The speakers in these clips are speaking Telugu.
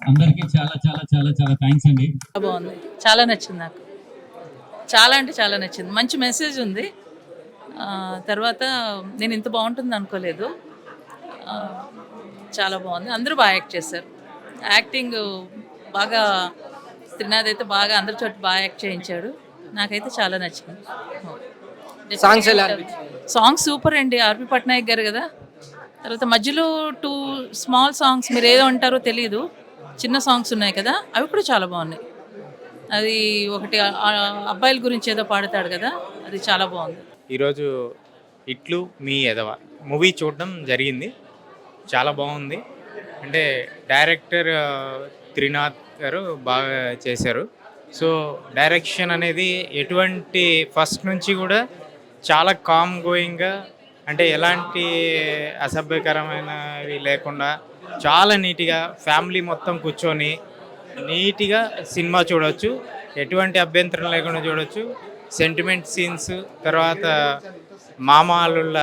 అందరికీ చాలా చాలా చాలా చాలా థ్యాంక్స్ అండి. బాగుంది, చాలా నచ్చింది నాకు. చాలా అంటే చాలా నచ్చింది. మంచి మెసేజ్ ఉంది. తర్వాత నేను ఇంత బాగుంటుంది అనుకోలేదు. ఆ, చాలా బాగుంది. అందరూ బాగా యాక్ట్ చేశారు. యాక్టింగ్ బాగా త్రినాథ్ అయితే బాగా అందరి చోట బాగా యాక్ట్ చేయించాడు. నాకైతే చాలా నచ్చింది. సాంగ్స్ ఎలా సాంగ్స్ సూపర్ అండి. ఆర్పి పట్నాయక్ గారు కదా. తర్వాత మధ్యలో 2 స్మాల్ సాంగ్స్, మీరు ఏదో అంటారో తెలియదు, చిన్న సాంగ్స్ ఉన్నాయి కదా, అవి కూడా చాలా బాగున్నాయి. అది ఒకటి అబ్బాయిల గురించి ఏదో పాడతాడు కదా, అది చాలా బాగుంది. ఈరోజు ఇట్లు మీ ఎదవ మూవీ చూడడం జరిగింది. చాలా బాగుంది. అంటే డైరెక్టర్ త్రినాథ్ గారు బాగా చేశారు. సో డైరెక్షన్ అనేది ఎటువంటి ఫస్ట్ నుంచి కూడా చాలా కామ్ గోయింగ్గా, అంటే ఎలాంటి అసభ్యకరమైనవి లేకుండా చాలా నీట్గా ఫ్యామిలీ మొత్తం కూర్చొని నీట్గా సినిమా చూడవచ్చు. ఎటువంటి అభ్యంతరం లేకుండా చూడవచ్చు. సెంటిమెంట్ సీన్స్, తర్వాత మామాలుల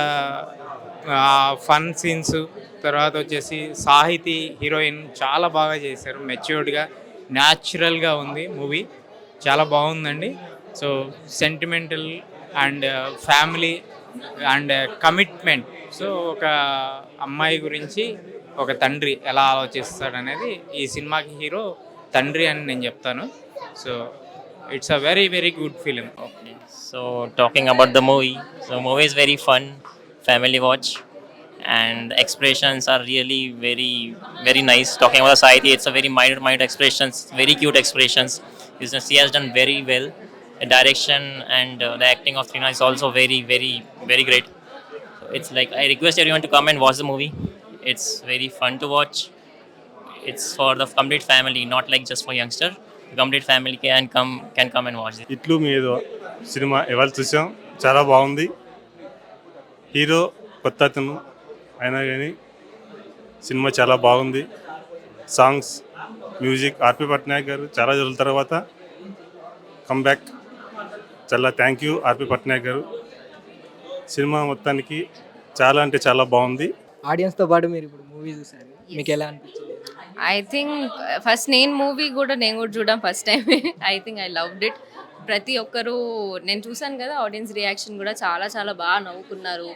ఫన్ సీన్స్, తర్వాత వచ్చేసి సాహితీ హీరోయిన్ చాలా బాగా చేశారు. మెచ్యూర్డ్గా న్యాచురల్గా ఉంది మూవీ. చాలా బాగుందండి. So sentimental and family and commitment. So ఒక అమ్మాయి గురించి ఒక తండ్రి ఎలా ఆలోచిస్తాడనేది ఈ సినిమాకి హీరో తండ్రి అని నేను చెప్తాను. So it's a very very good film. Okay. So talking about the movie, so movie is very fun, family watch, and the expressions are really very nice. Talking about the society, it's a very minor expressions, very cute expressions. She has done very well. The direction and the acting of Trina is also very great. So it's like I request everyone to come and watch the movie. It's very fun to watch. It's for the complete family, not like just for youngster. Complete family can come and watch it. ఇట్లు మీద సినిమా ఇవాళ చూసాం, చాలా బాగుంది. హీరో కొత్త అతను అయినా కానీ సినిమా చాలా బాగుంది. సాంగ్స్, మ్యూజిక్, ఆర్పి పట్నాయక్ గారు చాలా రోజుల తర్వాత కమ్బ్యాక్. చాలా థ్యాంక్ యూ ఆర్పి పట్నాయక్ గారు. సినిమా మొత్తానికి చాలా అంటే చాలా బాగుంది. ఆడియన్స్తో పాటు మీరు ఇప్పుడు మూవీ చూసారు, మీకు ఎలా అనిపించింది? ఐ థింక్ ఫస్ట్ నేను కూడా చూడడం first time. I think I loved it. ప్రతి ఒక్కరు నేను చూసాను కదా, ఆడియన్స్ రియాక్షన్ కూడా చాలా చాలా బాగా నవ్వుకున్నారు.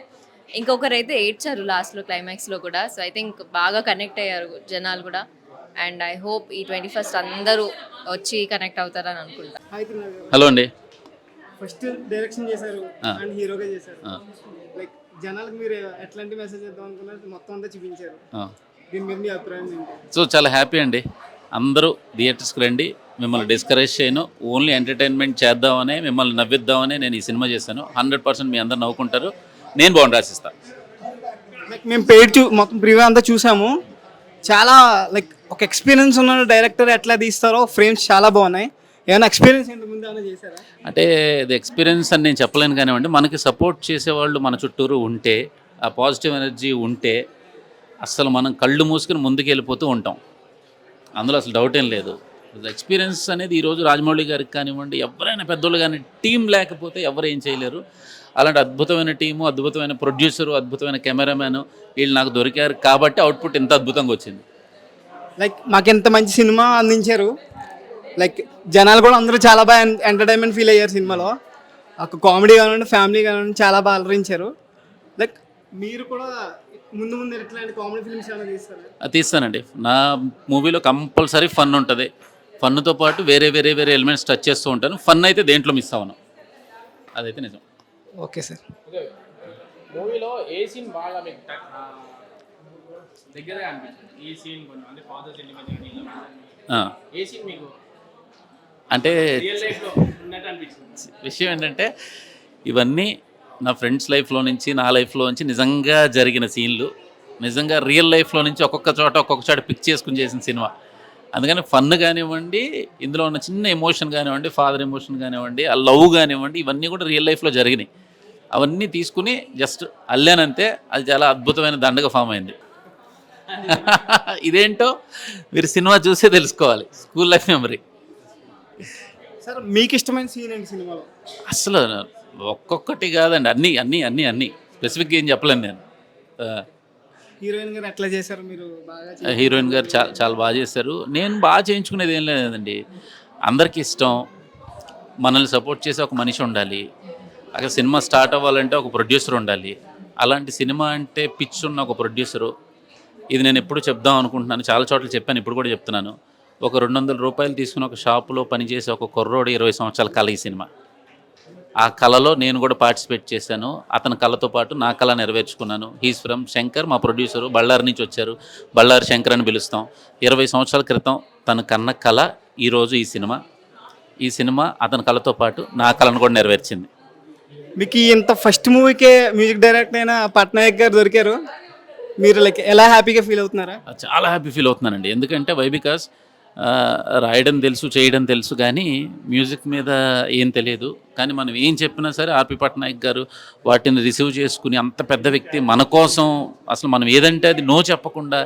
ఇంకొకరు అయితే ఏడ్చారు లాస్ట్లో, క్లైమాక్స్లో కూడా. సో ఐ థింక్ బాగా కనెక్ట్ అయ్యారు జనాలు కూడా. అండ్ ఐ హోప్ ఈ 21st అందరూ వచ్చి కనెక్ట్ అవుతారని అనుకుంటా. హలో అండి. ఫస్ట్ డైరెక్షన్ చేశారు అండ్ హీరోగా చేశారు. లైక్ జనాలకు మీరు ఎట్లాంటి మెసేజ్ ఇద్దాం అనుకున్నారు, మొత్తం అంతా చూపించారు. దీని మీద మీ అభిప్రాయం ఏంటి? సో చాలా హ్యాపీ అండి. అందరూ థియేటర్స్కి రండి. మిమ్మల్ని డిస్కరేజ్ చేయను, ఓన్లీ ఎంటర్టైన్మెంట్ చేద్దామని, మిమ్మల్ని నవ్విద్దామని నేను ఈ సినిమా చేశాను. 100% మీ అందరు నవ్వుకుంటారు. నేను బాగుండి రాసిస్తాను. లైక్ మేము పేరు మొత్తం ప్రివ్యూ అంతా చూసాము. చాలా లైక్ ఒక ఎక్స్పీరియన్స్ ఉన్న డైరెక్టర్ ఎట్లా తీస్తారో ఫ్రేమ్స్ చాలా బాగున్నాయి. ఏమైనా ఎక్స్పీరియన్స్ ఏంటి ముందు ఏమైనా చేశారా? అంటే ఇది ఎక్స్పీరియన్స్ అని నేను చెప్పలేను కానివ్వండి, మనకి సపోర్ట్ చేసేవాళ్ళు మన చుట్టూరు ఉంటే, ఆ పాజిటివ్ ఎనర్జీ ఉంటే అసలు మనం కళ్ళు మూసుకుని ముందుకు వెళ్ళిపోతూ ఉంటాం. అందులో అసలు డౌట్ ఏం లేదు. ఎక్స్పీరియన్స్ అనేది ఈరోజు రాజమౌళి గారికి కానివ్వండి, ఎవరైనా పెద్దోళ్ళు కానీ, టీం లేకపోతే ఎవరు ఏం చేయలేరు. అలాంటి అద్భుతమైన టీము, అద్భుతమైన ప్రొడ్యూసరు, అద్భుతమైన కెమెరామ్యాన్ వీళ్ళు నాకు దొరికారు కాబట్టి అవుట్పుట్ ఇంత అద్భుతంగా వచ్చింది. లైక్ మాకు ఎంత మంచి సినిమా అందించారు. లైక్ జనాలు కూడా అందరూ చాలా బాగా ఎంటర్టైన్మెంట్ ఫీల్ అయ్యారు సినిమాలో. ఒక కామెడీ కానివ్వండి, ఫ్యామిలీ కానివ్వండి, చాలా బాగా అలరించారు. లైక్ మీరు కూడా ముందు ఎట్లాంటి కామెడీ ఫిల్మ్స్ ఏమైనా తీస్తారా? తీస్తానండి. నా మూవీలో కంపల్సరీ ఫన్ ఉంటుంది. ఫన్తో పాటు వేరే ఎలిమెంట్స్ టచ్ చేస్తూ ఉంటాను. ఫన్ అయితే దేంట్లో మిస్ అవ్వను, అదైతే నిజం. Okay sir. మూవీలో ఏ సీన్ బాగా మీకు దగ్గరగా అనిపించింది? ఈ సీన్ అంటే ఫాదర్ సెంటిమెంట్ ఏ సీన్ మీకు అంటే రియల్ లైఫ్లో ఉన్నట్టు అనిపించింది? విషయం ఏంటంటే ఇవన్నీ నా ఫ్రెండ్స్ లైఫ్లో నుంచి, నా లైఫ్లో నుంచి నిజంగా జరిగిన సీన్లు, నిజంగా రియల్ లైఫ్లో నుంచి ఒక్కొక్క చోట పిక్ చేసుకుని చేసిన సినిమా. అందుకని ఫన్ కానివ్వండి, ఇందులో ఉన్న చిన్న ఎమోషన్ కానివ్వండి, ఫాదర్ ఎమోషన్ కానివ్వండి, ఆ లవ్ కానివ్వండి, ఇవన్నీ కూడా రియల్ లైఫ్లో జరిగినాయి. అవన్నీ తీసుకుని జస్ట్ అల్లానంతే. అది చాలా అద్భుతమైన దండగా ఫామ్ అయింది. ఇదేంటో మీరు సినిమా చూసే తెలుసుకోవాలి. School life memory. సార్ మీకు ఇష్టమైన సీన్ ఏంటి సినిమాలో? అసలు ఒక్కొక్కటి కాదండి, అన్నీ స్పెసిఫిక్గా ఏం చెప్పలేను నేను. హీరోయిన్ గారు ఎట్లా చేశారు మీరు? బాగా హీరోయిన్ గారు చాలా చాలా బాగా చేశారు. నేను బాగా చేయించుకునేది ఏం లేదండి, అందరికీ ఇష్టం, మనల్ని సపోర్ట్ చేసే ఒక మనిషి ఉండాలి, అక్కడ సినిమా స్టార్ట్ అవ్వాలంటే ఒక ప్రొడ్యూసర్ ఉండాలి. అలాంటి సినిమా అంటే పిచ్ ఉన్న ఒక ప్రొడ్యూసరు. ఇది నేను ఎప్పుడు చెప్దాం అనుకుంటున్నాను, చాలా చోట్ల చెప్పాను, ఇప్పుడు కూడా చెప్తున్నాను. ఒక 200 రూపాయలు తీసుకుని ఒక షాపులో పనిచేసే ఒక కుర్రోడు 20 సంవత్సరాల కళ ఈ సినిమా. ఆ కళలో నేను కూడా పార్టిసిపేట్ చేశాను. అతని కళతో పాటు నా కళ నెరవేర్చుకున్నాను. హీస్ ఫ్రమ్ శంకర్, మా ప్రొడ్యూసరు బళ్ళారి నుంచి వచ్చారు, బళ్ళారి శంకర్ అని పిలుస్తాం. 20 సంవత్సరాల క్రితం తన కన్న కళ ఈరోజు ఈ సినిమా అతని కళతో పాటు నా కళను కూడా నెరవేర్చింది. మీకు ఇంత ఫస్ట్ మూవీకే మ్యూజిక్ డైరెక్టర్ అయిన పట్నాయక్ గారు దొరికారు, మీరు లైక్ ఎలా హ్యాపీగా ఫీల్ అవుతున్నారా? చాలా హ్యాపీ ఫీల్ అవుతున్నానండి. ఎందుకంటే బికాస్ రాయడం తెలుసు, చేయడం తెలుసు, కానీ మ్యూజిక్ మీద ఏం తెలియదు. కానీ మనం ఏం చెప్పినా సరే ఆర్పి పట్నాయక్ గారు వాటిని రిసీవ్ చేసుకుని, అంత పెద్ద వ్యక్తి మన కోసం అసలు మనం ఏదంటే అది నో చెప్పకుండా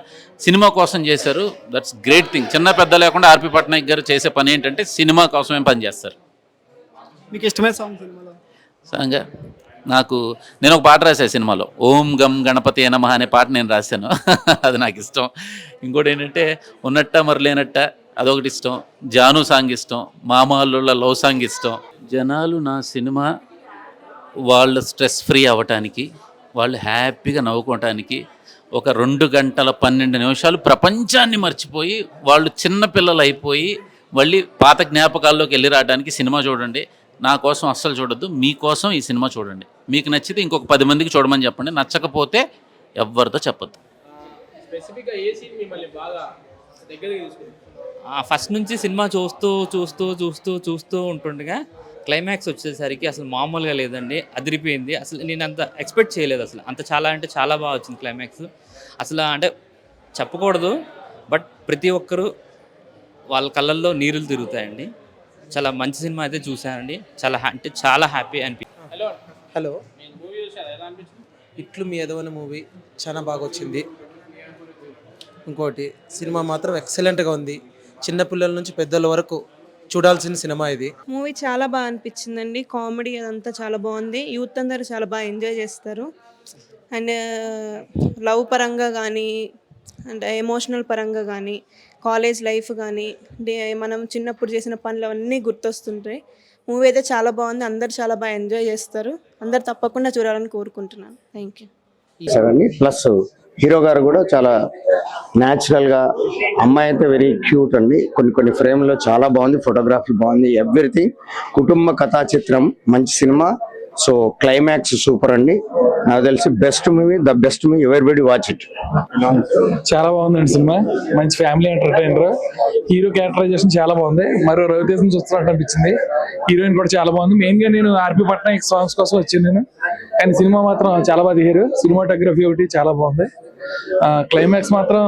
సినిమా కోసం చేశారు. That's great thing. చిన్న పెద్ద లేకుండా ఆర్పి పట్నాయక్ గారు చేసే పని ఏంటంటే సినిమా కోసమే పని చేస్తారు. మీకు ఇష్టమైన సాంగ్ సినిమాలో? సాంగా నేను ఒక పాట రాశాను సినిమాలో, ఓం గం గణపతి నమః అనే పాట నేను రాశాను. అది నాకు ఇష్టం. ఇంకోటి ఏంటంటే ఉన్నట్ట మరి లేనట్ట అదొకటి ఇష్టం. జాను సాంగ్ ఇష్టం. మామాళ్ళ లవ్ సాంగ్ ఇష్టం. జనాలు నా సినిమా వాళ్ళు స్ట్రెస్ ఫ్రీ అవ్వటానికి, వాళ్ళు హ్యాపీగా నవ్వుకోవటానికి ఒక 2 గంటల 12 నిమిషాలు ప్రపంచాన్ని మర్చిపోయి వాళ్ళు చిన్నపిల్లలు అయిపోయి మళ్ళీ పాత జ్ఞాపకాల్లోకి వెళ్ళి రావడానికి సినిమా చూడండి. నా కోసం అస్సలు చూడొద్దు, మీకోసం ఈ సినిమా చూడండి. మీకు నచ్చితే ఇంకొక 10 మందికి చూడమని చెప్పండి, నచ్చకపోతే ఎవరితో చెప్పొద్దు. ఫస్ట్ నుంచి సినిమా చూస్తూ ఉంటుండగా క్లైమాక్స్ వచ్చేసరికి అసలు మామూలుగా లేదండి, అదిరిపోయింది. అసలు నేను అంత ఎక్స్పెక్ట్ చేయలేదు. అసలు అంత చాలా అంటే చాలా బాగా వచ్చింది క్లైమాక్స్. అసలు అంటే చెప్పకూడదు, బట్ ప్రతి ఒక్కరూ వాళ్ళ కళ్ళల్లో నీరులు తిరుగుతాయండి. చాలా మంచి సినిమా అయితే చూశానండి. చాలా హ్యాపీ అనిపించింది. హలో, ఇట్లు మీ ఎదవన మూవీ చాలా బాగా వచ్చింది. ఇంకోటి సినిమా మాత్రం ఎక్సలెంట్గా ఉంది. చిన్నపిల్లల నుంచి పెద్దల వరకు చూడాల్సిన సినిమా ఇది. మూవీ చాలా బాగా అనిపించిందండి. కామెడీ అదంతా చాలా బాగుంది. యూత్ అందరూ చాలా బాగా ఎంజాయ్ చేస్తారు. అండ్ లవ్ పరంగా కానీ, అంటే ఎమోషనల్ పరంగా కానీ, కాలేజ్ లైఫ్ కానీ, మనం చిన్నప్పుడు చేసిన పనులు అవన్నీ గుర్తొస్తుంటాయి. మూవీ అయితే చాలా బాగుంది. అందరు చాలా బాగా ఎంజాయ్ చేస్తారు. అందరు తప్పకుండా చూడాలని కోరుకుంటున్నాను. Thank you. ప్లస్ హీరో గారు కూడా చాలా న్యాచురల్గా, అమ్మాయి అయితే వెరీ క్యూట్ అండి. కొన్ని ఫ్రేమ్లో చాలా బాగుంది, ఫోటోగ్రఫీ బాగుంది, ఎవ్రీథింగ్. కుటుంబ కథా చిత్రం, మంచి సినిమా. సో క్లైమాక్స్ సూపర్ అండి. నాకు తెలిసి the best movie, everybody watch it. చాలా బాగుందండి సినిమా, మంచి ఫ్యామిలీ ఎంటర్టైనర్. హీరో క్యారెక్టరైజేషన్ చాలా బాగుంది. మరో రవితేజ చూస్తున్నట్టు అనిపించింది. హీరోయిన్ కూడా చాలా బాగుంది. మెయిన్గా నేను ఆర్పి పట్నాయక్ సాంగ్స్ కోసం వచ్చాను నేను, కానీ సినిమా మాత్రం చాలా బాగా తీశారు. సినిమాటోగ్రఫీ ఒకటి చాలా బాగుంది. క్లైమాక్స్ మాత్రం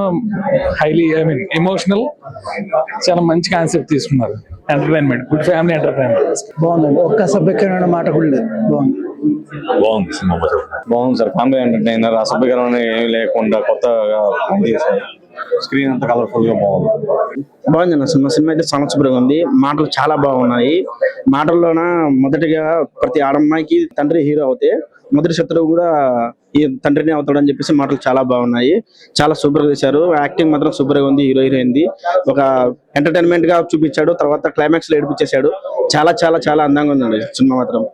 ఎమోషనల్, చాలా మంచి కాన్సెప్ట్ తీసుకున్నారు. Entertainment, good family entertainment. బాగుందండి, ఒక్క సభ్యకరమైన మాట కూడా లేదు. బాగుంది సినిమా, బాగుంది సార్. ఫ్యామిలీ ఎంటర్టైనర్, అసభ్యకరమైన ఏమి లేకుండా కొత్తగా చేశారు. స్క్రీన్ అంతా కలర్ఫుల్ గా బాగుంది అన్న సినిమా అయితే చాలా సూపర్గా ఉంది. మాటలు చాలా బాగున్నాయి. మాటల్లోన మొదటిగా ప్రతి ఆడమ్మాయికి తండ్రి హీరో అవుతే మొదటి శత్రువు కూడా ఈ తండ్రిని అవుతాడని చెప్పేసి మాటలు చాలా బాగున్నాయి. చాలా సూపర్గా చేశారు. యాక్టింగ్ మాత్రం సూపర్గా ఉంది. హీరోయిన్ ఒక ఎంటర్టైన్మెంట్ గా చూపించాడు, తర్వాత క్లైమాక్స్ లో ఏడిపించేశాడు. చాలా చాలా చాలా అందంగా ఉందండి సినిమా మాత్రం.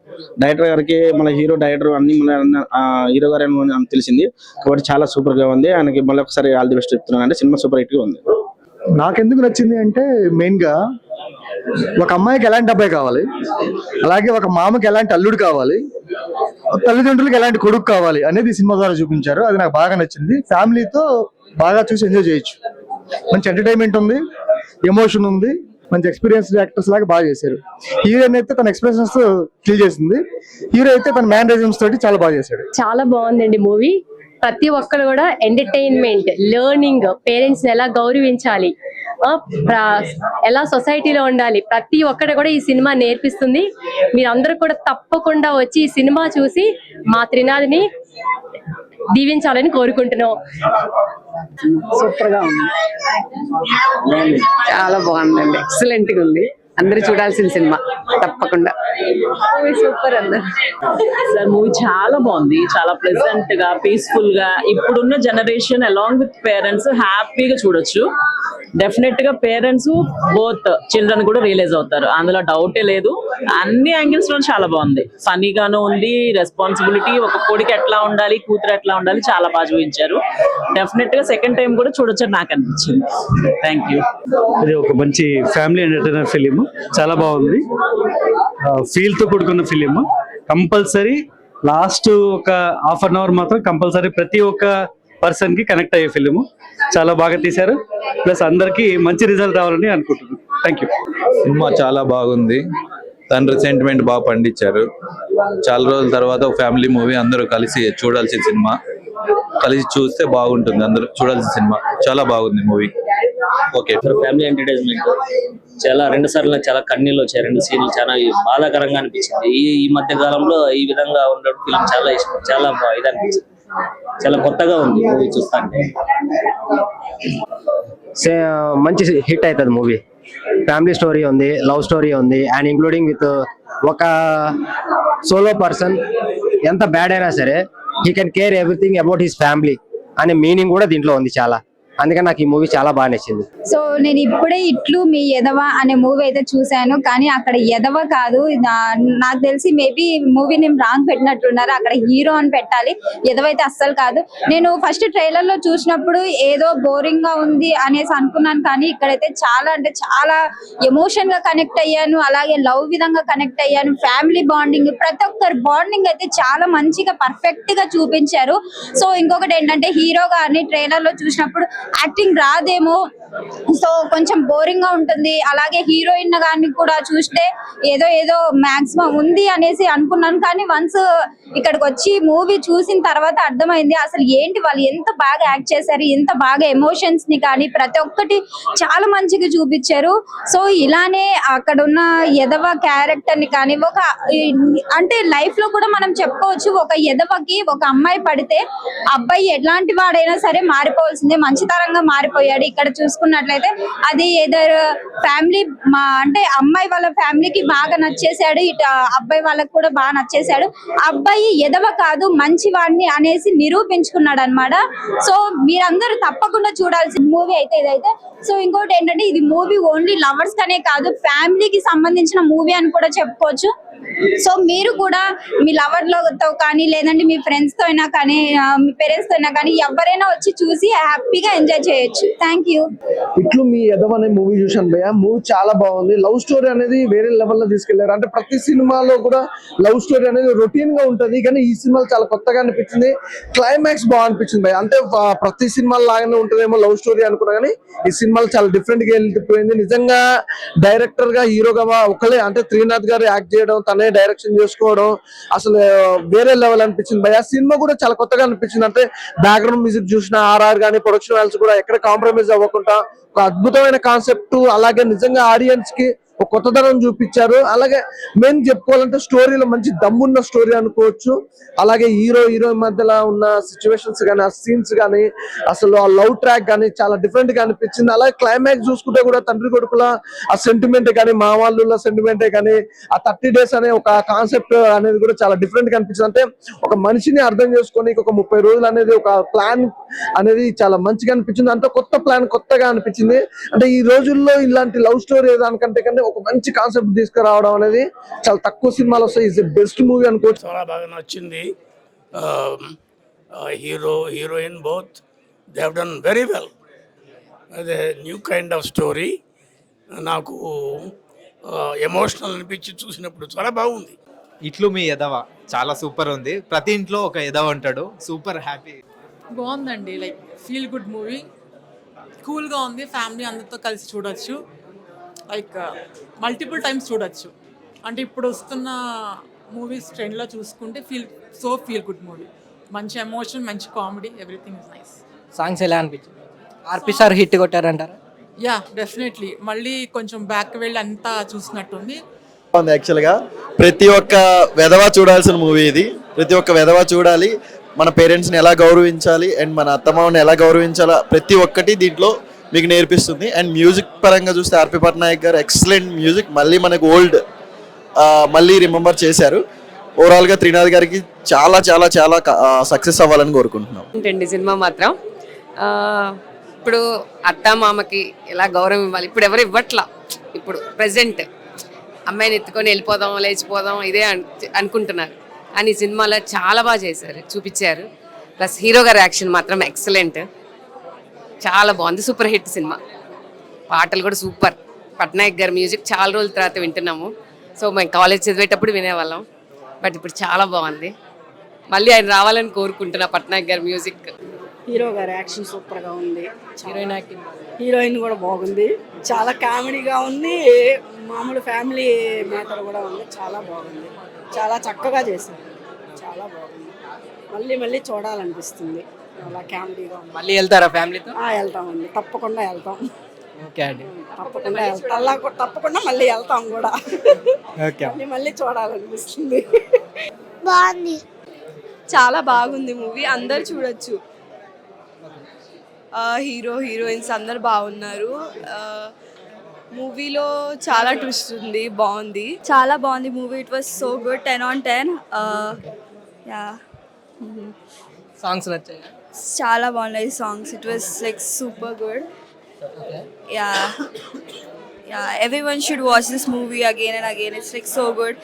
డైరెక్టర్ గారికి మన డైరెక్టర్ అన్ని హీరో గారు తెలిసింది కాబట్టి చాలా సూపర్ గా ఉంది. ఆయనకి మళ్ళీ ఒకసారి ఆల్ ది బెస్ట్ చెప్తున్నాను. అంటే సినిమా సూపర్ హిట్ గా ఉంది. నాకెందుకు నచ్చింది అంటే, మెయిన్ గా ఒక అమ్మాయికి ఎలాంటి అబ్బాయి కావాలి, అలాగే ఒక మామకి ఎలాంటి అల్లుడు కావాలి, తల్లిదండ్రులకు ఎలాంటి కొడుకు కావాలి అనేది సినిమా ద్వారా చూపించారు. అది నాకు బాగా నచ్చింది. ఫ్యామిలీతో బాగా చూసి ఎంజాయ్ చేయొచ్చు. మంచి ఎంటర్టైన్మెంట్ ఉంది, ఎమోషన్ ఉంది, మంచి ఎక్స్పీరియన్స్ యాక్టర్స్ లాగా బాగా చేశారు. హీరోయిన్ అయితే తన ఎక్స్ప్రెషన్స్ కిల్ చేసింది. హీరో అయితే తన మ్యానరిజమ్స్ తోటి చాలా బాగా చేశాడు. చాలా బాగుందండి మూవీ. ప్రతి ఒక్కరు కూడా ఎంటర్టైన్మెంట్, లెర్నింగ్, పేరెంట్స్ ఎలా గౌరవించాలి, ఎలా సొసైటీలో ఉండాలి, ప్రతి ఒక్కరు కూడా ఈ సినిమా నేర్పిస్తుంది. మీరందరూ కూడా తప్పకుండా వచ్చి ఈ సినిమా చూసి మా త్రినాథిని దీవించాలని కోరుకుంటున్నాం. సూపర్ గా ఉంది, చాలా బాగుందండి, ఎక్సలెంట్ గా ఉంది. అందరూ చూడాల్సిన సినిమా తప్పకుండా. సూపర్ అందరు. సార్ మూవీ చాలా బాగుంది, చాలా ప్లెజెంట్ గా పీస్ఫుల్ గా ఇప్పుడున్న జనరేషన్ అలాంగ్ విత్ పేరెంట్స్ హ్యాపీగా చూడొచ్చు. డెఫినెట్ గా పేరెంట్స్ బోత్ చిల్డ్రన్ కూడా రియలైజ్ అవుతారు, అందులో డౌటే లేదు. అన్ని యాంగిల్స్ లో చాలా బాగుంది, ఫనీగాను ఉంది, రెస్పాన్సిబిలిటీ, ఒక కొడుకు ఎట్లా ఉండాలి, కూతురు ఎట్లా ఉండాలి చాలా బాగా చూపించారు. డెఫినెట్ గా సెకండ్ టైం కూడా చూడొచ్చు నాకు అనిపించింది. Thank you. ఇది ఒక మంచి ఫ్యామిలీ ఎంటర్టైనర్ ఫిలిం, చాలా బాగుంది. ఫీల్ తో కూడుకున్న ఫిలిం. కంపల్సరీ లాస్ట్ ఒక హాఫ్ అన్ అవర్ మాత్రం కంపల్సరీ ప్రతి ఒక్క పర్సన్ కి కనెక్ట్ అయ్యే ఫిలిం. చాలా బాగా తీశారు, ప్లస్ అందరికి మంచి రిజల్ట్ రావాలని అనుకుంటున్నాను. Thank you. సినిమా చాలా బాగుంది, తండ్రి సెంటిమెంట్ బాగా పండించారు. చాలా రోజుల తర్వాత ఒక ఫ్యామిలీ మూవీ, అందరూ కలిసి చూడాల్సిన సినిమా, కలిసి చూస్తే బాగుంటుంది. అందరూ చూడాల్సిన సినిమా, చాలా బాగుంది మూవీ. ఓకే. ఫ్యామిలీ ఎంటర్టైన్మెంట్ చాలా 2 సార్లు చాలా కన్నీళ్ళు వచ్చాయి. 2 సీన్లు చాలా బాధాకరంగా అనిపించింది. ఈ మధ్య కాలంలో ఈ విధంగా ఉన్న ఫిల్మ్ చాలా ఇష్టం, చాలా ఇది అనిపించింది. చాలా కొత్తగా ఉంది మూవీ చూస్తాంటే. మంచి హిట్ అవుతుంది మూవీ. ఫ్యామిలీ స్టోరీ ఉంది, లవ్ స్టోరీ ఉంది, అండ్ ఇంక్లూడింగ్ విత్ ఒక సోలో పర్సన్ ఎంత బ్యాడ్ అయినా సరే he can care everything about his family అనే మీనింగ్ కూడా దీంట్లో ఉంది చాలా. అందుకని నాకు ఈ మూవీ చాలా బాగా నచ్చింది. సో నేను ఇప్పుడే ఇట్లు మీ ఎదవ అనే మూవీ అయితే చూశాను, కానీ అక్కడ ఎదవ కాదు, నాకు తెలిసి మేబీ మూవీ నేమ్ రాంగ్ పెట్టినట్లున్నారు. అక్కడ హీరో అని పెట్టాలి, ఎదవ అయితే అస్సలు కాదు. నేను ఫస్ట్ ట్రైలర్ లో చూసినప్పుడు ఏదో బోరింగ్ గా ఉంది అనేసి అనుకున్నాను, కానీ ఇక్కడైతే చాలా అంటే చాలా ఎమోషన్ గా కనెక్ట్ అయ్యాను, అలాగే లవ్ విధంగా కనెక్ట్ అయ్యాను. ఫ్యామిలీ బాండింగ్, ప్రతి ఒక్కరి బాండింగ్ అయితే చాలా మంచిగా పర్ఫెక్ట్ గా చూపించారు. సో ఇంకొకటి ఏంటంటే హీరో గారిని ట్రైలర్ లో చూసినప్పుడు యాక్టింగ్ రాదేమో, సో కొంచెం బోరింగ్ గా ఉంటుంది. అలాగే హీరోయిన్ గారిని కూడా చూస్తే ఏదో ఏదో మాక్సిమం ఉంది అనేసి అనుకున్నాను, కానీ వన్స్ ఇక్కడికి వచ్చి మూవీ చూసిన తర్వాత అర్థమైంది అసలు ఏంటి వాళ్ళు ఎంత బాగా యాక్ట్ చేశారు, ఎంత బాగా ఎమోషన్స్ ని కానీ ప్రతి ఒక్కటి చాలా మంచిగా చూపించారు. సో ఇలానే అక్కడ ఉన్న ఎదవ క్యారెక్టర్ ని కానీ ఒక అంటే లైఫ్ లో కూడా మనం చెప్పుకోవచ్చు, ఒక ఎదవకి ఒక అమ్మాయి పడితే అబ్బాయి ఎలాంటి వాడైనా సరే మారిపోవాల్సిందే, మంచితరంగా మారిపోయాడు. ఇక్కడ చూసుకున్నట్లయితే అది ఏదర్ ఫ్యామిలీ అంటే అమ్మాయి వాళ్ళ ఫ్యామిలీకి బాగా నచ్చేసాడు, ఇటు అబ్బాయి వాళ్ళకి కూడా బాగా నచ్చేసాడు. అబ్బాయి ఎదవ కాదు మంచి వాడిని అనేసి నిరూపించుకున్నాడు అనమాట. సో మీరందరూ తప్పకుండా చూడాల్సిన మూవీ అయితే ఇదైతే. సో ఇంకోటి ఏంటంటే ఇది మూవీ ఓన్లీ లవర్స్ కనే కాదు, ఫ్యామిలీకి సంబంధించిన మూవీ అని కూడా చెప్పుకోవచ్చు. సో మీరు కూడా మీ లవర్లతో కానీ లేదంటే మీ ఫ్రెండ్స్ తో అయినా కానీ మీ పేరెంట్స్ తో అయినా కానీ ఎవరైనా వచ్చి చూసి హ్యాపీగా ఎంజాయ్ చేయొచ్చు. Thank you. ఇట్లు మీ ఎదవ అనే మూవీ చూసాను భయ్య, మూవీ చాలా బాగుంది. లవ్ స్టోరీ అనేది వేరే లెవెల్లో తీసుకెళ్లారు. అంటే ప్రతి సినిమాలో కూడా లవ్ స్టోరీ అనేది రొటీన్ గా ఉంటది, కానీ ఈ సినిమాలో చాలా కొత్తగా అనిపించింది. క్లైమాక్స్ బాగా అనిపించింది భయ్య. అంటే ప్రతి సినిమా లాగానే ఉంటుందేమో లవ్ స్టోరీ అనుకున్నా, కానీ ఈ సినిమాలో చాలా డిఫరెంట్ గా వెళ్ళిపోయింది. నిజంగా డైరెక్టర్ గా హీరోగా ఒకలే అంటే త్రినాథ్ గారు యాక్ట్ చేయడం, తనే డైరెక్షన్ చేసుకోవడం అసలు వేరే లెవెల్ అనిపించింది భయ్య. సినిమా కూడా చాలా కొత్తగా అనిపించింది. అంటే బ్యాక్గ్రౌండ్ మ్యూజిక్ చూసిన ఆర్ఆర్ కానీ ప్రొడక్షన్ వాల్స్ కూడా ఎక్కడ కాంప్రమైజ్ అవ్వకుండా ఒక అద్భుతమైన కాన్సెప్ట్, అలాగే నిజంగా ఆడియన్స్ కి ఒక కొత్తదనం చూపించారు. అలాగే మెయిన్ చెప్పుకోవాలంటే స్టోరీలో మంచి దమ్మున్న స్టోరీ అనుకోవచ్చు. అలాగే హీరోయిన్ మధ్యలో ఉన్న సిచ్యువేషన్స్ కానీ, ఆ సీన్స్ కానీ, అసలు ఆ లవ్ ట్రాక్ కానీ చాలా డిఫరెంట్ గా అనిపించింది. అలాగే క్లైమాక్స్ చూసుకుంటే కూడా తండ్రి కొడుకుల ఆ సెంటిమెంటే కానీ, మా వాళ్ళ సెంటిమెంటే కానీ, ఆ 30 days అనే ఒక కాన్సెప్ట్ అనేది కూడా చాలా డిఫరెంట్ గా అనిపించింది. అంటే ఒక మనిషిని అర్థం చేసుకొని ఒక 30 రోజులు అనేది ఒక ప్లాన్ అనేది చాలా మంచిగా అనిపించింది. అంత కొత్త ప్లాన్ కొత్తగా అనిపించింది. అంటే ఈ రోజుల్లో ఇలాంటి లవ్ స్టోరీ దానికంటే కంటే ఒక మంచి కాన్సెప్ట్ తీసుకురావడం అనేది చాలా తక్కువ సినిమాలు వస్తాయి. ఈజ్ బెస్ట్ మూవీ అనుకోవచ్చు. చాలా బాగా నచ్చింది. Hero heroine both they have done very well. అదే న్యూ కైండ్ ఆఫ్ స్టోరీ. నాకు ఎమోషనల్ అనిపించి చూసినప్పుడు చాలా బాగుంది. ఇట్లు మీ ఎదవ చాలా సూపర్ ఉంది. ప్రతి ఇంట్లో ఒక ఎదవ ఉంటాడు. Super happy. బాగుందండి, లైక్ ఫీల్ గుడ్ మూవీ, కూల్గా ఉంది, ఫ్యామిలీ అందరితో కలిసి చూడొచ్చు, లైక్ మల్టిపుల్ టైమ్స్ చూడొచ్చు. అంటే ఇప్పుడు వస్తున్న మూవీస్ ట్రెండ్లో చూసుకుంటే ఫీల్ గుడ్ మూవీ, మంచి ఎమోషన్, మంచి comedy, everything is nice. Songs ఎలా అనిపించింది? ఆర్పి సార్ హిట్ కొట్టారంటారా? యా డెఫినెట్లీ, మళ్ళీ కొంచెం బ్యాక్ వెళ్ళి అంతా చూసినట్టుంది. యాక్చువల్గా ప్రతి ఒక్క వెధవ చూడాల్సిన మూవీ ఇది. ప్రతి ఒక్క వెధవ చూడాలి. మన పేరెంట్స్ని ఎలా గౌరవించాలి అండ్ మన అత్తమామని ఎలా గౌరవించాలా ప్రతి ఒక్కటి దీంట్లో మీకు నేర్పిస్తుంది. అండ్ మ్యూజిక్ పరంగా చూస్తే ఆర్పి పట్నాయక్ గారు ఎక్సలెంట్ మ్యూజిక్, మళ్ళీ మనకు ఓల్డ్ మళ్ళీ రిమెంబర్ చేశారు. ఓవరాల్గా త్రినాథ్ గారికి చాలా చాలా చాలా సక్సెస్ అవ్వాలని కోరుకుంటున్నాం. ఏంటండి సినిమా మాత్రం ఇప్పుడు అత్త మామకి ఎలా గౌరవం ఇవ్వాలి, ఇప్పుడు ఎవరు ఇవ్వట్లా. ఇప్పుడు ప్రెసెంట్ అమ్మాయిని ఎత్తుకొని వెళ్ళిపోదాం లేచిపోదాం ఇదే అనుకుంటున్నారు. కానీ సినిమాలో చాలా బాగా చేశారు, చూపించారు. ప్లస్ హీరో గారి యాక్షన్ మాత్రం ఎక్సలెంట్, చాలా బాగుంది. Super hit cinema. పాటలు కూడా సూపర్. పట్నాయక్ గారి మ్యూజిక్ చాలా రోజుల తర్వాత వింటున్నాము. సో మేము కాలేజ్ చదివేటప్పుడు వినేవాళ్ళం, బట్ ఇప్పుడు చాలా బాగుంది. మళ్ళీ ఆయన రావాలని కోరుకుంటున్నా పట్నాయక్ గారి మ్యూజిక్. హీరో గారి యాక్షన్ సూపర్గా ఉంది. హీరోయిన్ యాక్టింగ్, హీరోయిన్ కూడా బాగుంది. చాలా కామెడీగా ఉంది. మామూలు ఫ్యామిలీ మ్యాటర్ కూడా ఉంది. చాలా బాగుంది, చాలా చక్కగా చేశారు. చాలా బాగుంది. మళ్ళీ మళ్ళీ చూడాలనిపిస్తుంది. అలా కామెడీగా ఉంది. మళ్ళీ వెళ్తారా ఫ్యామిలీతో? వెళ్తామండి, తప్పకుండా వెళ్తాం. ఓకే అండి, తప్పకుండా వెళ్తాం. అలా తప్పకుండా మళ్ళీ వెళ్తాం కూడా. ఓకే, మళ్ళీ చూడాలనిపిస్తుంది. బాగుంది, చాలా బాగుంది మూవీ. అందరు చూడొచ్చు. హీరో హీరోయిన్స్ అందరు బాగున్నారు. మూవీలో చాలా ట్విస్ట్ ఉంది, బాగుంది, చాలా బాగుంది movie. It was so good, 10 on 10. Yeah, songs నచ్చాయి? చాలా బాగున్నాయి songs. It was like super good. Yeah, everyone should watch this movie again and again. It's like so good.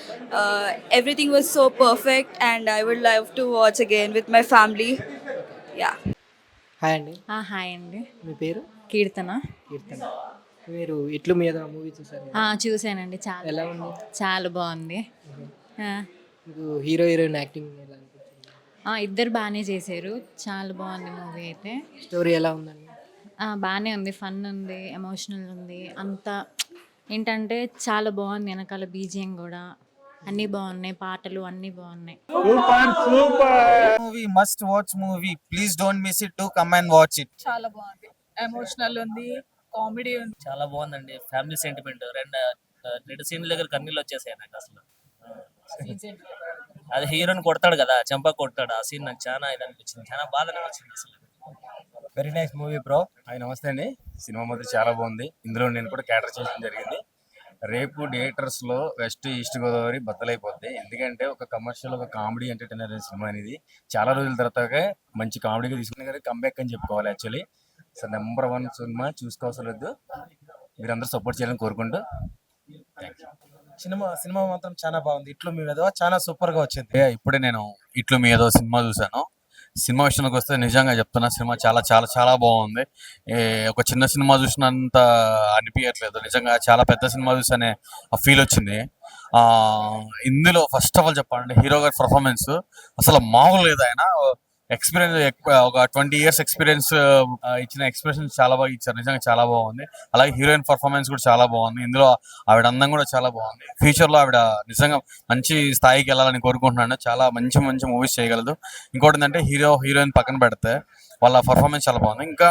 Everything was so perfect and I would love to watch again with my family. Yeah. Hi అండి. హాయ్ అండి. మీ పేరు? కీర్తన. కీర్తన. మీరు ఇట్లు మీద మూవీ చూసారు? చూసానండి. చాలా ఎలా ఉంది? చాలా బాగుంది. మీకు హీరో హీరోయిన్ యాక్టింగ్ ఎలా అనిపించింది? ఇద్దరు బాగానే చేశారు. చాలా బాగుంది మూవీ అయితే. స్టోరీ ఎలా ఉందండి? బాగానే ఉంది, ఫన్ ఉంది, ఎమోషనల్ ఉంది. అంతా ఏంటంటే చాలా బాగుంది. వెనకాల బీజిఎం కూడా అన్నీ బాగున్నాయి, పాటలు అన్నీ బాగున్నాయి. Movie must watch movie. Please don't miss it, to come and watch it. చాలా బాగుంది, ఎమోషనల్ ఉంది, కామెడీ ఉంది. చాలా బాగుందండి. Family sentiment. రెండు సీన్ల దగ్గర కన్నీళ్ళు వచ్చేసాయి నాకు అసలు. అది హీరోని కొడతాడు కదా, చెంప కొడతాడు. ఆ సీన్ నాకు చాలా ఇది అనిపించింది, చాలా బాధ అనిపించింది అసలు. Very nice movie bro. Hi, నమస్తే అండి. సినిమా మాత్రం చాలా బాగుంది. ఇందులో నేను కూడా క్యాటర్ చేయడం జరిగింది. రేపు థియేటర్స్ లో వెస్ట్ ఈస్ట్ గోదావరి బద్దలైపోద్ది. ఎందుకంటే ఒక కమర్షియల్, ఒక కామెడీ ఎంటర్టైనర్ సినిమా అనేది చాలా రోజుల తర్వాత మంచి కామెడీగా తీసుకున్న కానీ కంబ్యాక్ అని చెప్పుకోవాలి యాక్చువల్లీ. సో నెంబర్ 1 సినిమా, చూసుకోవసలేదు. మీరందరూ సపోర్ట్ చేయాలని కోరుకుంటూ థ్యాంక్ యూ. సినిమా మాత్రం చాలా బాగుంది. ఇట్లు మీ ఏదో చాలా సూపర్ గా వచ్చింది. ఇప్పుడే నేను ఇట్లు మీ ఏదో సినిమా చూసాను. సినిమా విషయానికి వస్తే నిజంగా చెప్తున్నా, సినిమా చాలా చాలా చాలా బాగుంది. ఒక చిన్న సినిమా చూసినంత అనిపించట్లేదు. నిజంగా చాలా పెద్ద సినిమా చూసనే ఆ ఫీల్ వచ్చింది. ఇందులో ఫస్ట్ ఆఫ్ ఆల్ చెప్పాలంటే హీరో గారి పర్ఫార్మెన్స్ అసలు మామూలు లేదు. ఆయన ఎక్స్పీరియన్స్ ఒక 20 years ఎక్స్పీరియన్స్ ఇచ్చిన ఎక్స్ప్రెషన్ చాలా బాగా ఇచ్చారు. నిజంగా చాలా బాగుంది. అలాగే హీరోయిన్ పర్ఫార్మెన్స్ కూడా చాలా బాగుంది. ఇందులో ఆవిడ అందం కూడా చాలా బాగుంది. ఫ్యూచర్ లో ఆవిడ నిజంగా మంచి స్థాయికి వెళ్ళాలని కోరుకుంటున్నాను. చాలా మంచి మంచి మూవీస్ చేయగలదు. ఇంకోటి ఏంటంటే హీరోయిన్ పక్కన పెడితే వాళ్ళ పర్ఫార్మెన్స్ చాలా బాగుంది. ఇంకా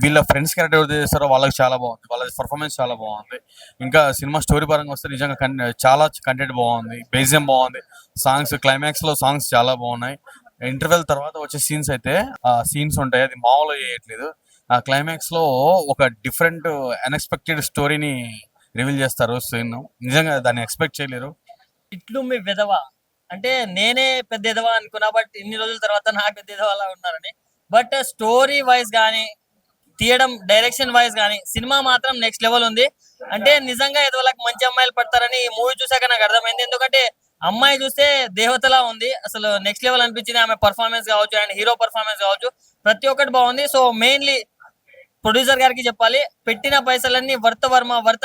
వీళ్ళ ఫ్రెండ్స్ క్యారెక్టర్ ఎవరు చేస్తారో వాళ్ళకి చాలా బాగుంది. వాళ్ళ పర్ఫార్మెన్స్ చాలా బాగుంది. ఇంకా సినిమా స్టోరీ పరంగా వస్తే నిజంగా చాలా కంటెంట్ బాగుంది. బేజియం బాగుంది. సాంగ్స్, క్లైమాక్స్ లో సాంగ్స్ చాలా బాగున్నాయి. ఇంటర్వెల్ తర్వాత వచ్చే సీన్స్ అయితే సీన్స్ ఉంటాయి, అది మామూలుగా చేయట్లేదు. ఆ క్లైమాక్స్ లో ఒక డిఫరెంట్ అన్ఎక్స్పెక్టెడ్ స్టోరీని రివీల్ చేస్తారు. సీన్ నిజంగా దాన్ని ఎక్స్పెక్ట్ చేయలేరు. ఇట్లు మీ విధవ అంటే నేనే పెద్ద ఎదవా అనుకున్నా, బట్ ఇన్ని రోజుల తర్వాత నాకు పెద్ద ఎదవలా ఉన్నారని. బట్ స్టోరీ వైజ్ కానీ, తీయడం డైరెక్షన్ వైజ్ కానీ సినిమా మాత్రం నెక్స్ట్ లెవెల్ ఉంది. అంటే నిజంగా ఎదవలకు మంచి అమ్మాయిలు పడతారని ఈ మూవీ చూసాక నాకు అర్థమైంది. ఎందుకంటే అమ్మాయి చూస్తే దేవతలా ఉంది, అసలు నెక్స్ట్ లెవెల్ అనిపించింది. ఆమె పర్ఫార్మెన్స్ కావచ్చు అండ్ హీరో పర్ఫార్మెన్స్ కావచ్చు, ప్రతి ఒక్కటి బాగుంది. సో మెయిన్లీ ప్రొడ్యూసర్ గారికి చెప్పాలి, పెట్టిన పైసలన్నీ వర్త్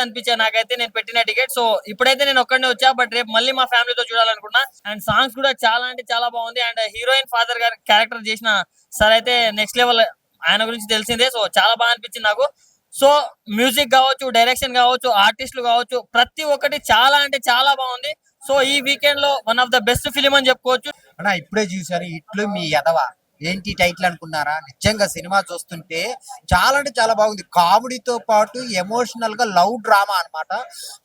అనిపించాయి నాకైతే. నేను పెట్టిన టికెట్. సో ఇప్పుడైతే నేను ఒక్కడే వచ్చా, బట్ రేపు మళ్ళీ మా ఫ్యామిలీతో చూడాలనుకున్నా. అండ్ సాంగ్స్ కూడా చాలా అంటే చాలా బాగుంది. అండ్ హీరోయిన్ ఫాదర్ గారి క్యారెక్టర్ చేసిన సార్ అయితే నెక్స్ట్ లెవెల్. ఆయన గురించి తెలిసిందే. సో చాలా బాగా అనిపించింది నాకు. సో మ్యూజిక్ కావచ్చు, డైరెక్షన్ కావచ్చు, ఆర్టిస్టులు కావచ్చు, ప్రతి ఒక్కటి చాలా అంటే చాలా బాగుంది. సో ఈ వీకెండ్ లో one of the best film అని చెప్పుకోవచ్చు. అన్నా ఇప్పుడే చూసారు ఇట్లు మీ ఎదవ. ఏంటి టైటిల్ అనుకున్నారా? నిజంగా సినిమా చూస్తుంటే చాలా అంటే చాలా బాగుంది. కామెడీతో పాటు ఎమోషనల్ గా లవ్ డ్రామా అన్నమాట.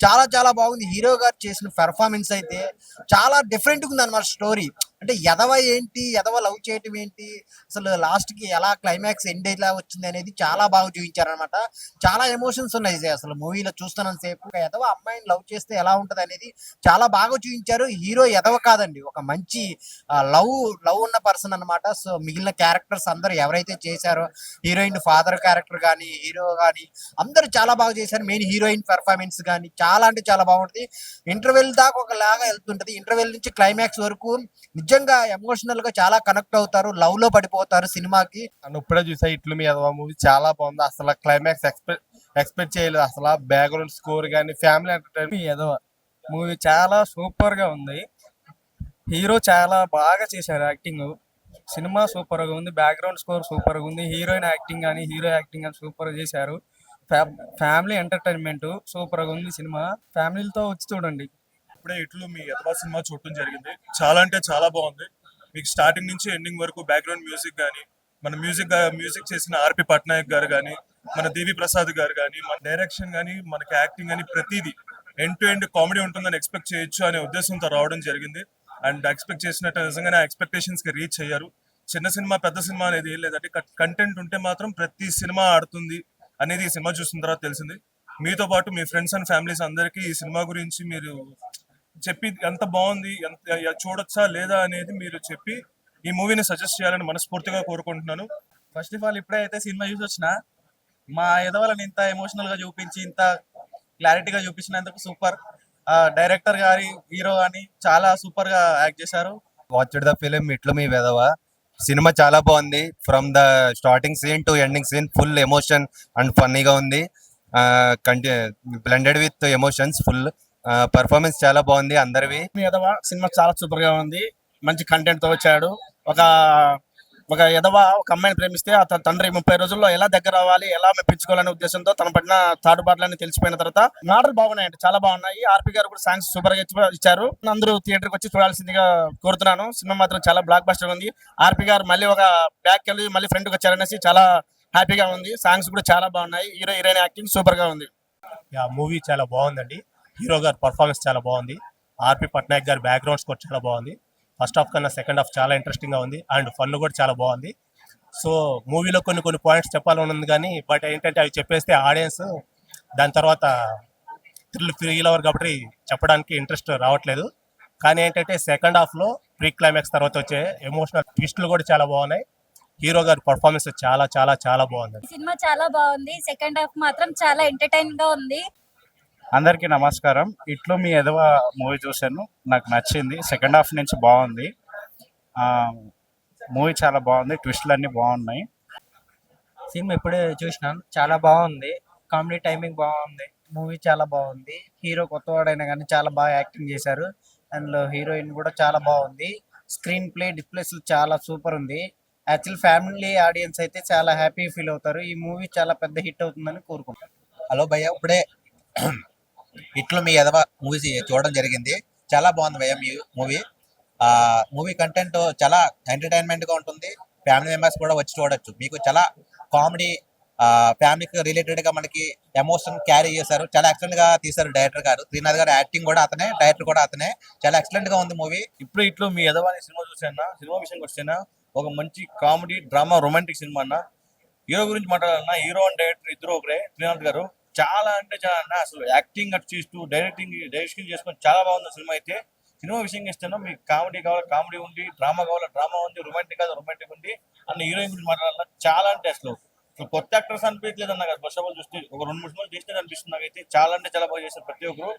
చాలా చాలా బాగుంది. హీరో గారు చేసిన పెర్ఫార్మెన్స్ అయితే చాలా డిఫరెంట్ గా ఉంది అన్నమాట. స్టోరీ అంటే ఎదవ ఏంటి, ఎదవ లవ్ చేయటం ఏంటి, అసలు లాస్ట్కి ఎలా క్లైమాక్స్ ఎండ్ ఎలా వచ్చింది అనేది చాలా బాగా చూపించారనమాట. చాలా ఎమోషన్స్ ఉన్నాయి అసలు మూవీలో చూస్తున్నంత సేపు. ఒక ఎదవ అమ్మాయిని లవ్ చేస్తే ఎలా ఉంటుంది అనేది చాలా బాగా చూపించారు. హీరో ఎదవ కాదండి, ఒక మంచి లవ్ లవ్ ఉన్న పర్సన్ అనమాట. సో మిగిలిన క్యారెక్టర్స్ అందరూ ఎవరైతే చేశారో, హీరోయిన్ ఫాదర్ క్యారెక్టర్ కానీ, హీరో కానీ అందరూ చాలా బాగా చేశారు. మెయిన్ హీరోయిన్ పెర్ఫార్మెన్స్ కానీ చాలా అంటే చాలా బాగుంటుంది. ఇంటర్వెల్ దాకా ఒకలాగా వెళ్తుంటది, ఇంటర్వెల్ నుంచి క్లైమాక్స్ వరకు నిజంగా ఎమోషనల్ గా చాలా కనెక్ట్ అవుతారు, లవ్ లో పడిపోతారు సినిమాకి. అని ఇప్పుడే చూసా ఇట్లు మీ అదవా మూవీ చాలా బాగుంది. అసలు క్లైమాక్స్ ఎక్స్పెక్ట్ చేయలేదు. అసలు బ్యాక్గ్రౌండ్ స్కోర్ కానీ ఫ్యామిలీ ఎంటర్టైన్మెంట్ ఎదవ మూవీ చాలా సూపర్ గా ఉంది. హీరో చాలా బాగా చేశారు యాక్టింగ్. సినిమా సూపర్ గా ఉంది, బ్యాక్గ్రౌండ్ స్కోర్ సూపర్ గా ఉంది, హీరోయిన్ యాక్టింగ్ కానీ హీరో యాక్టింగ్ కానీ సూపర్ గా చేశారు. ఫ్యామిలీ ఎంటర్టైన్మెంట్ సూపర్ గా ఉంది. సినిమా ఫ్యామిలీతో వచ్చి చూడండి. ఇప్పుడే ఇట్లు మీ యథవా సినిమా చూడటం జరిగింది. చాలా అంటే చాలా బాగుంది. మీకు స్టార్టింగ్ నుంచి ఎండింగ్ వరకు బ్యాక్గ్రౌండ్ మ్యూజిక్ కానీ, మన మ్యూజిక్ చేసిన ఆర్పి పట్నాయక్ గారు కానీ, మన దేవి ప్రసాద్ గారు కానీ, మన డైరెక్షన్ కానీ, మనకి యాక్టింగ్ కానీ ప్రతిదీ ఎండ్ టు ఎండ్ కామెడీ ఉంటుందని ఎక్స్పెక్ట్ చేయొచ్చు అనే ఉద్దేశంతో రావడం జరిగింది. అండ్ ఎక్స్పెక్ట్ చేసినట్టు నిజంగానే ఎక్స్పెక్టేషన్స్ కి రీచ్ అయ్యారు. చిన్న సినిమా పెద్ద సినిమా అనేది ఏం లేదంటే కంటెంట్ ఉంటే మాత్రం ప్రతి సినిమా ఆడుతుంది అనేది ఈ సినిమా చూసిన తర్వాత తెలిసింది. మీతో పాటు మీ ఫ్రెండ్స్ అండ్ ఫ్యామిలీస్ అందరికీ ఈ సినిమా గురించి మీరు చెప్పి ఎంత బాగుంది, ఎంత చూడొచ్చా లేదా అనేది మీరు చెప్పి ఈ మూవీని సజెస్ట్ చేయాలని మనస్ఫూర్తిగా కోరుకుంటున్నాను. ఫస్ట్ ఆఫ్ ఆల్ ఇప్పుడే అయితే సినిమా చూసి వచ్చిన, మా ఎదవలని ఇంత ఎమోషనల్ గా చూపించి ఇంత క్లారిటీగా చూపించినందుకు సూపర్. డైరెక్టర్ గారి, హీరో గాని చాలా సూపర్ గా యాక్ట్ చేశారు. వాచ్డ్ ద ఫిలిం ఇట్లు మీ వెదవ. సినిమా చాలా బాగుంది. From the starting scene to ending scene full emotion and ఫన్నీగా ఉంది. Blended with emotions full. Performance చాలా బాగుంది అందరివి. మీ ఎదవ సినిమా చాలా సూపర్ గా ఉంది, మంచి కంటెంట్ తో వచ్చాడు. ఒక ఎదవ ఒక అమ్మాయిని ప్రేమిస్తే ఆ తండ్రి 30 రోజుల్లో ఎలా దగ్గర అవ్వాలి, ఎలా మెప్పించుకోవాలనే ఉద్దేశంతో తన పడిన తాడుబాట్లని తెలిసిపోయిన తర్వాత మాటలు బాగున్నాయండి, చాలా బాగున్నాయి. ఆర్పి గారు కూడా సాంగ్స్ సూపర్ గా ఇచ్చారు. అందరూ థియేటర్కి వచ్చి చూడాల్సిందిగా కోరుతున్నాను. సినిమా మాత్రం చాలా బ్లాక్ బస్టర్ ఉంది. ఆర్పి గారు మళ్ళీ ఒక బ్యాక్ వెళ్ళి మళ్ళీ ఫ్రంట్కి వచ్చారనేసి చాలా హ్యాపీగా ఉంది. సాంగ్స్ కూడా చాలా బాగున్నాయి. హీరోయిన్ యాక్టింగ్ సూపర్ గా ఉంది. మూవీ చాలా బాగుందండి. హీరో గారి పర్ఫార్మెన్స్ చాలా బాగుంది. ఆర్పి పట్నాయక్ గారి బ్యాక్గ్రౌండ్ స్కోర్ చాలా బాగుంది. ఫస్ట్ హాఫ్ కన్నా సెకండ్ హాఫ్ చాలా ఇంట్రెస్టింగ్ గా ఉంది అండ్ ఫన్ కూడా చాలా బాగుంది. సో మూవీలో కొన్ని పాయింట్స్ చెప్పాలని ఉంది కానీ బట్ ఏంటంటే అవి చెప్పేస్తే ఆడియన్స్ దాని తర్వాత థ్రిల్ ఫీల్ అవ్వరు కాబట్టి చెప్పడానికి ఇంట్రెస్ట్ రావట్లేదు. కానీ ఏంటంటే సెకండ్ హాఫ్లో ప్రీ క్లైమాక్స్ తర్వాత వచ్చే ఎమోషనల్ ట్విస్టులు కూడా చాలా బాగున్నాయి. హీరో గారి పర్ఫార్మెన్స్ చాలా చాలా చాలా బాగుంది. సినిమా చాలా బాగుంది. సెకండ్ హాఫ్ మాత్రం చాలా ఎంటర్టైన్ గా ఉంది. అందరికీ నమస్కారం. ఇట్లు మీ ఎదవ మూవీ చూశాను, నాకు నచ్చింది. సెకండ్ హాఫ్ నుంచి బాగుంది. మూవీ చాలా బాగుంది, ట్విస్టులు అన్నీ బాగున్నాయి. సినిమా ఇప్పుడే చూసినాను, చాలా బాగుంది. కామెడీ టైమింగ్ బాగుంది. మూవీ చాలా బాగుంది. హీరో కొత్తవాడైనా కానీ చాలా బాగా యాక్టింగ్ చేశారు. అందులో హీరోయిన్ కూడా చాలా బాగుంది. స్క్రీన్ ప్లే డిస్ప్లేస్ చాలా సూపర్ ఉంది. యాక్చువల్ ఫ్యామిలీ ఆడియన్స్ అయితే చాలా హ్యాపీ ఫీల్ అవుతారు. ఈ మూవీ చాలా పెద్ద హిట్ అవుతుందని కోరుకుంటాను. హలో భయ్య, ఇప్పుడే ఇట్లు మీ ఎదవ మూవీ చూడడం జరిగింది. చాలా బాగుంది భయ్య మీ మూవీ. మూవీ కంటెంట్ చాలా ఎంటర్టైన్మెంట్ గా ఉంటుంది. ఫ్యామిలీ మెంబర్స్ కూడా వచ్చి చూడొచ్చు. మీకు చాలా కామెడీ, ఫ్యామిలీకి రిలేటెడ్ గా మనకి ఎమోషన్ క్యారీ చేశారు. చాలా ఎక్సలెంట్ గా తీశారు డైరెక్టర్ గారు. శ్రీనాథ్ గారు యాక్టింగ్ కూడా అతనే, డైరెక్టర్ కూడా అతనే. చాలా ఎక్సలెంట్ గా ఉంది మూవీ. ఇప్పుడు ఇట్లు మీ ఎదవ అనే సినిమా చూసాను. సినిమా విషయంకి వస్తేనా ఒక మంచి కామెడీ, డ్రామా, రొమాంటిక్ సినిమా అన్న. హీరో గురించి మాట్లాడాలన్నా హీరో అండ్ డైరెక్టర్ ఇద్దరు ఒకరే. శ్రీనాథ్ గారు చాలా అంటే చాలా అన్న, అసలు యాక్టింగ్ అటు చేస్తూ డైరెక్షన్ చేసుకొని చాలా బాగుంది సినిమా అయితే. సినిమా విషయం ఇస్తాను, మీకు కామెడీ కావాలి కామెడీ ఉంది, డ్రామా కావాలి డ్రామా ఉంది, రొమాంటిక్ కావాలి రొమాంటిక్ ఉంది అన్న. హీరోయిన్ గురించి మాట్లాడాలన్నా చాలా అంటే అసలు కొత్త యాక్టర్స్ అనిపించలేదు అన్న. ఫస్ట్ ఆఫ్ ఆల్ చూస్తే ఒక 2-3 సినిమాలు చేస్తే అనిపిస్తుంది నాకైతే. చాలా అంటే చాలా బాగా చేశారు ప్రతి ఒక్కరు.